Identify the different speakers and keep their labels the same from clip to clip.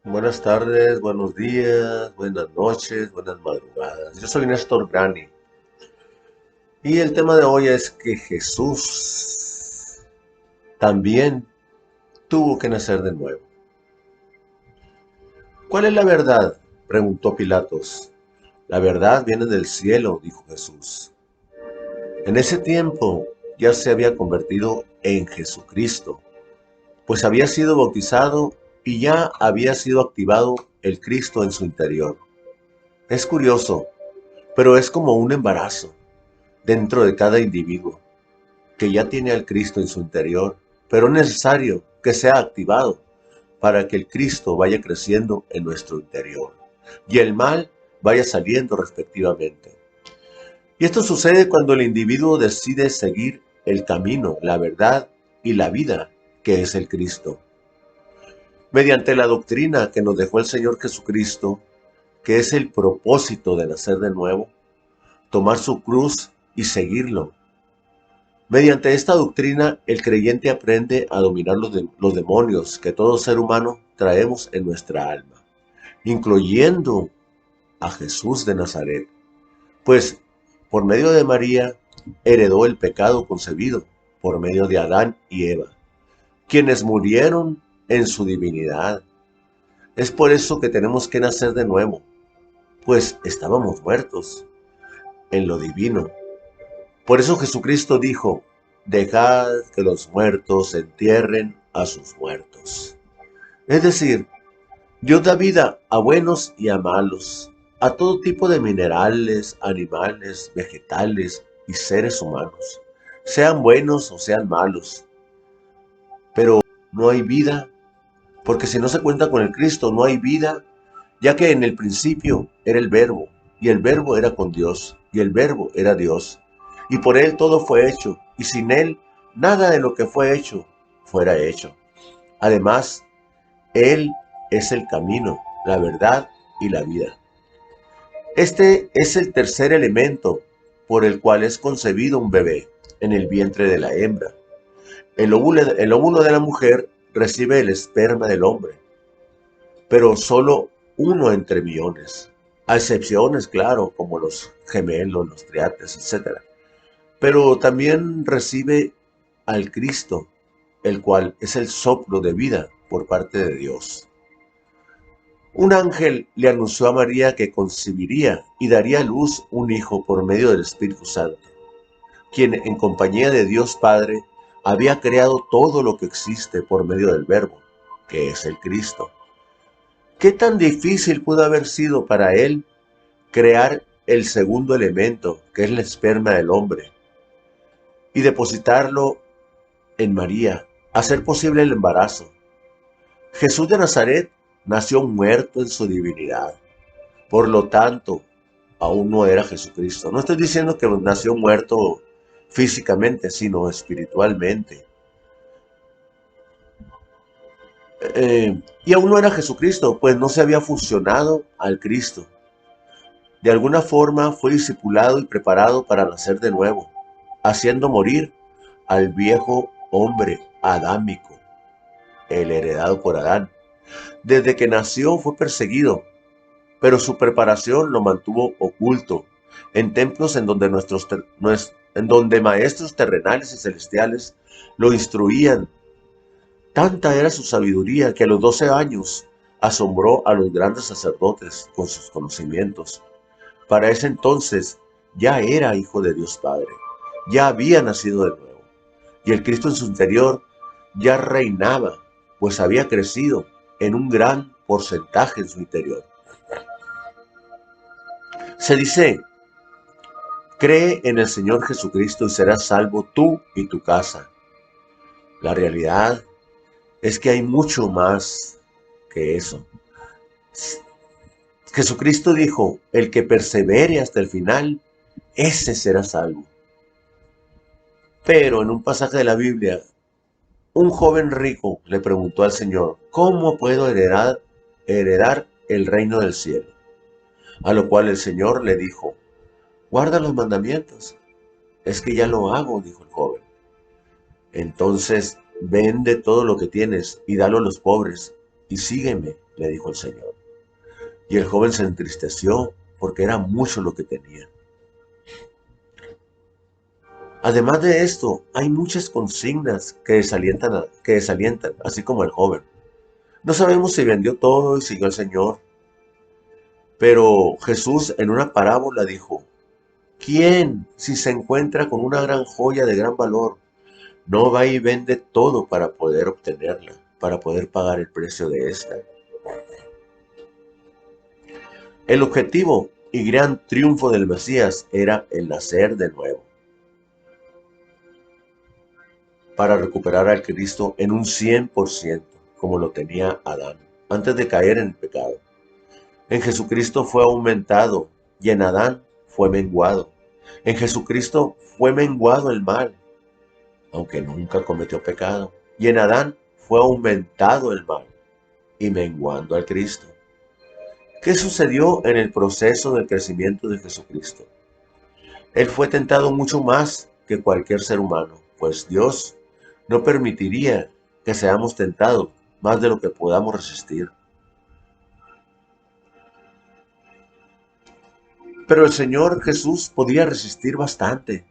Speaker 1: Buenas tardes, buenos días, buenas noches, buenas madrugadas. Yo soy Néstor Grani y el tema de hoy es que Jesús también tuvo que nacer de nuevo. ¿Cuál es la verdad?, preguntó Pilatos. La verdad viene del cielo, dijo Jesús. En ese tiempo ya se había convertido en Jesucristo, pues había sido bautizado y ya había sido activado el Cristo en su interior. Es curioso, pero es como un embarazo dentro de cada individuo, que ya tiene al Cristo en su interior, pero es necesario que sea activado para que el Cristo vaya creciendo en nuestro interior y el mal vaya saliendo respectivamente. Y esto sucede cuando el individuo decide seguir el camino, la verdad y la vida que es el Cristo. Mediante la doctrina que nos dejó el Señor Jesucristo, que es el propósito de nacer de nuevo, tomar su cruz y seguirlo. Mediante esta doctrina, el creyente aprende a dominar los demonios que todo ser humano traemos en nuestra alma, incluyendo a Jesús de Nazaret, pues por medio de María heredó el pecado concebido por medio de Adán y Eva, quienes murieron en su divinidad. Es por eso que tenemos que nacer de nuevo, pues estábamos muertos en lo divino. Por eso Jesucristo dijo: dejad que los muertos entierren a sus muertos. Es decir, Dios da vida a buenos y a malos, a todo tipo de minerales, animales, vegetales y seres humanos, sean buenos o sean malos. Pero no hay vida, porque si no se cuenta con el Cristo, no hay vida, ya que en el principio era el Verbo, y el Verbo era con Dios, y el Verbo era Dios, y por Él todo fue hecho, y sin Él nada de lo que fue hecho fuera hecho. Además, Él es el camino, la verdad y la vida. Este es el tercer elemento por el cual es concebido un bebé en el vientre de la hembra. El óvulo de la mujer recibe el esperma del hombre, pero solo uno entre millones. A excepciones, claro, como los gemelos, los triates, etc. Pero también recibe al Cristo, el cual es el soplo de vida por parte de Dios. Un ángel le anunció a María que concebiría y daría a luz un hijo por medio del Espíritu Santo, quien en compañía de Dios Padre había creado todo lo que existe por medio del Verbo, que es el Cristo. ¿Qué tan difícil pudo haber sido para él crear el segundo elemento, que es la esperma del hombre, y depositarlo en María, hacer posible el embarazo? Jesús de Nazaret nació muerto en su divinidad, por lo tanto, aún no era Jesucristo. No estoy diciendo que nació muerto físicamente, sino espiritualmente. Y aún no era Jesucristo, pues no se había fusionado al Cristo. De alguna forma fue discipulado y preparado para nacer de nuevo, haciendo morir al viejo hombre adámico, el heredado por Adán. Desde que nació fue perseguido, pero su preparación lo mantuvo oculto en templos en donde maestros terrenales y celestiales lo instruían. Tanta era su sabiduría que a los 12 años asombró a los grandes sacerdotes con sus conocimientos. Para ese entonces ya era hijo de Dios Padre, ya había nacido de nuevo, y el Cristo en su interior ya reinaba, pues había crecido en un gran porcentaje en su interior. Se dice: cree en el Señor Jesucristo y serás salvo tú y tu casa. La realidad es que hay mucho más que eso. Jesucristo dijo: el que persevere hasta el final, ese será salvo. Pero en un pasaje de la Biblia, un joven rico le preguntó al Señor: ¿cómo puedo heredar el reino del cielo? A lo cual el Señor le dijo: guarda los mandamientos. Es que ya lo hago, dijo el joven. Entonces vende todo lo que tienes y dalo a los pobres, y sígueme, le dijo el Señor. Y el joven se entristeció porque era mucho lo que tenía. Además de esto, hay muchas consignas que desalientan, así como el joven. No sabemos si vendió todo y siguió al Señor, pero Jesús en una parábola dijo, ¿quién, si se encuentra con una gran joya de gran valor, no va y vende todo para poder obtenerla, para poder pagar el precio de esta? El objetivo y gran triunfo del Mesías era el nacer de nuevo, para recuperar al Cristo en un 100%, como lo tenía Adán, antes de caer en el pecado. En Jesucristo fue aumentado y en Adán fue menguado. En Jesucristo fue menguado el mal, aunque nunca cometió pecado. Y en Adán fue aumentado el mal y menguando al Cristo. ¿Qué sucedió en el proceso del crecimiento de Jesucristo? Él fue tentado mucho más que cualquier ser humano, pues Dios no permitiría que seamos tentados más de lo que podamos resistir. Pero el Señor Jesús podía resistir bastante.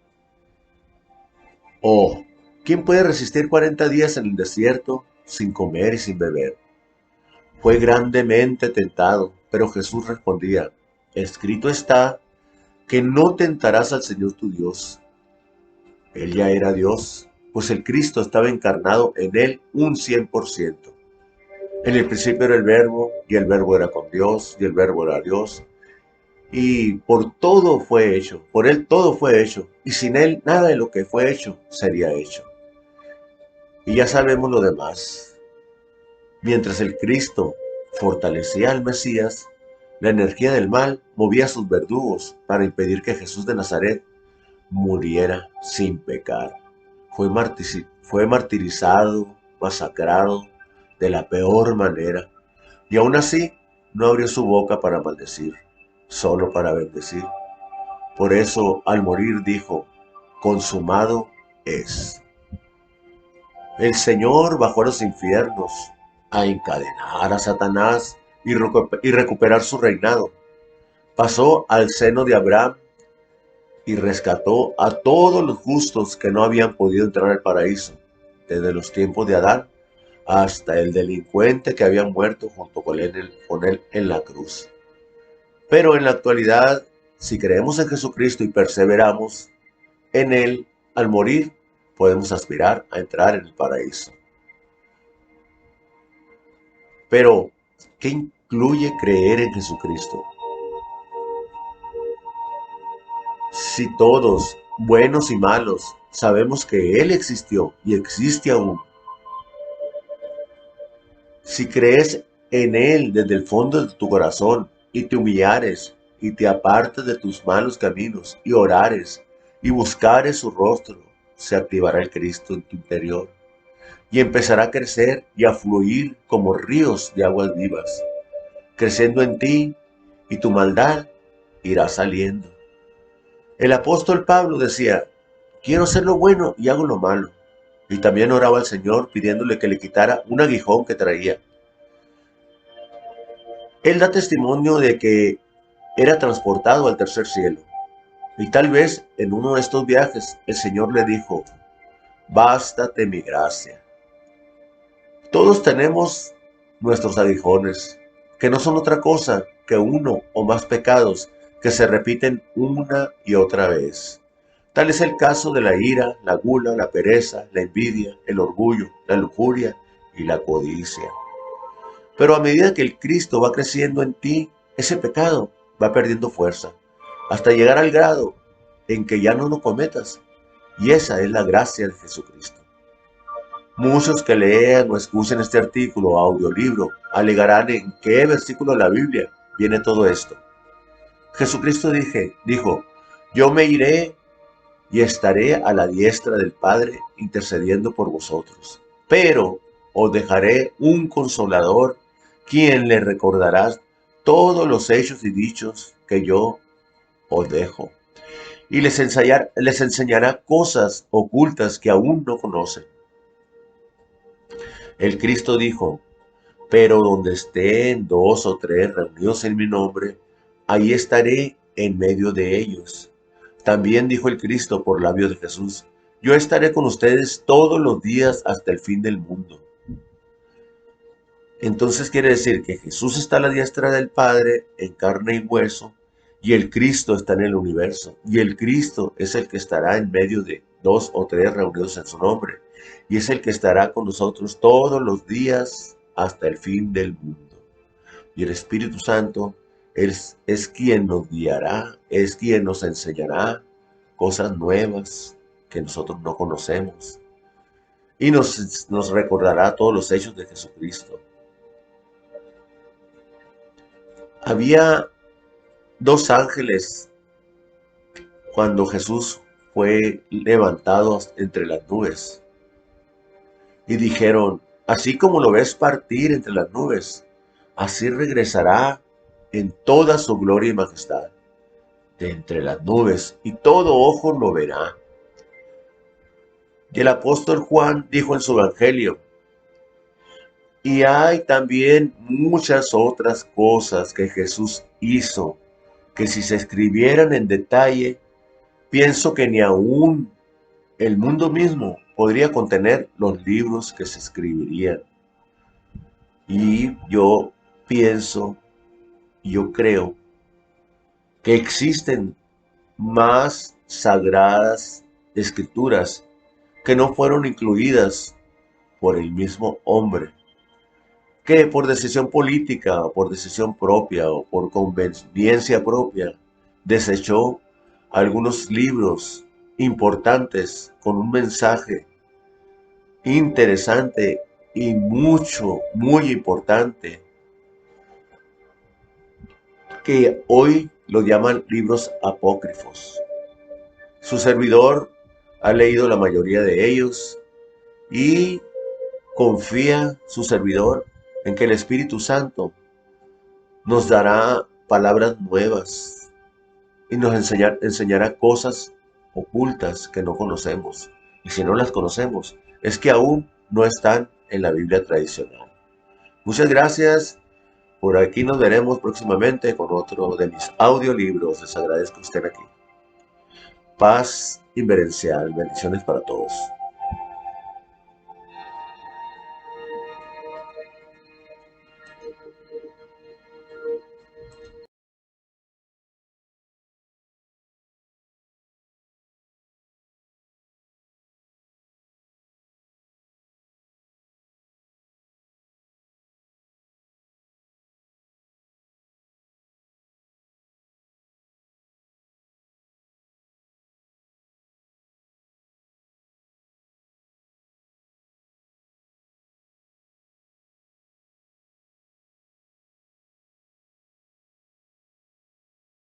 Speaker 1: Oh, ¿quién puede resistir 40 días en el desierto sin comer y sin beber? Fue grandemente tentado, pero Jesús respondía, escrito está que no tentarás al Señor tu Dios. Él ya era Dios, pues el Cristo estaba encarnado en él un 100%. En el principio era el Verbo, y el Verbo era con Dios, y el Verbo era Dios. Y por todo fue hecho, por él todo fue hecho, y sin él nada de lo que fue hecho sería hecho. Y ya sabemos lo demás. Mientras el Cristo fortalecía al Mesías, la energía del mal movía a sus verdugos para impedir que Jesús de Nazaret muriera sin pecar. Fue martirizado, masacrado de la peor manera, y aún así no abrió su boca para maldecir, solo para bendecir. Por eso al morir dijo, consumado es. El Señor bajó a los infiernos a encadenar a Satanás y recuperar su reinado. Pasó al seno de Abraham y rescató a todos los justos que no habían podido entrar al paraíso, desde los tiempos de Adán hasta el delincuente que había muerto junto con él en la cruz. Pero en la actualidad, si creemos en Jesucristo y perseveramos en él, al morir, podemos aspirar a entrar en el paraíso. Pero, ¿qué incluye creer en Jesucristo? Si todos, buenos y malos, sabemos que Él existió y existe aún, si crees en Él desde el fondo de tu corazón y te humillares y te apartes de tus malos caminos y orares y buscares su rostro, se activará el Cristo en tu interior y empezará a crecer y a fluir como ríos de aguas vivas, creciendo en ti y tu maldad irá saliendo. El apóstol Pablo decía, quiero hacer lo bueno y hago lo malo. Y también oraba al Señor pidiéndole que le quitara un aguijón que traía. Él da testimonio de que era transportado al tercer cielo. Y tal vez en uno de estos viajes el Señor le dijo, bástate mi gracia. Todos tenemos nuestros aguijones, que no son otra cosa que uno o más pecados que se repiten una y otra vez. Tal es el caso de la ira, la gula, la pereza, la envidia, el orgullo, la lujuria y la codicia. Pero a medida que el Cristo va creciendo en ti, ese pecado va perdiendo fuerza, hasta llegar al grado en que ya no lo cometas. Y esa es la gracia de Jesucristo. Muchos que lean o escuchen este artículo o audiolibro alegarán en qué versículo de la Biblia viene todo esto. Jesucristo dijo, yo me iré y estaré a la diestra del Padre intercediendo por vosotros. Pero os dejaré un consolador, quien le recordará todos los hechos y dichos que yo os dejo. Y les enseñará cosas ocultas que aún no conocen. El Cristo dijo, Pero donde estén dos o tres reunidos en mi nombre, ahí estaré en medio de ellos. También dijo el Cristo por labios de Jesús: yo estaré con ustedes todos los días hasta el fin del mundo. Entonces quiere decir que Jesús está a la diestra del Padre en carne y hueso, y el Cristo está en el universo, y el Cristo es el que estará en medio de dos o tres reunidos en su nombre, y es el que estará con nosotros todos los días hasta el fin del mundo. Y el Espíritu Santo es quien nos guiará, es quien nos enseñará cosas nuevas que nosotros no conocemos, y nos recordará todos los hechos de Jesucristo. Había dos ángeles cuando Jesús fue levantado entre las nubes y dijeron: así como lo ves partir entre las nubes, así regresará en toda su gloria y majestad de entre las nubes, y todo ojo lo verá. Y el apóstol Juan dijo en su evangelio: y hay también muchas otras cosas que Jesús hizo, que si se escribieran en detalle, pienso que ni aún el mundo mismo podría contener los libros que se escribirían. Y yo pienso, yo creo que existen más sagradas escrituras que no fueron incluidas por el mismo hombre, que por decisión política, o por decisión propia, o por conveniencia propia, desechó algunos libros importantes con un mensaje interesante y muy importante, que hoy lo llaman libros apócrifos. Su servidor ha leído la mayoría de ellos y confía su servidor en que el Espíritu Santo nos dará palabras nuevas y nos enseñará cosas ocultas que no conocemos. Y si no las conocemos, es que aún no están en la Biblia tradicional. Muchas gracias. Por aquí nos veremos próximamente con otro de mis audiolibros. Les agradezco que estén aquí. Paz inverencial. Bendiciones para todos.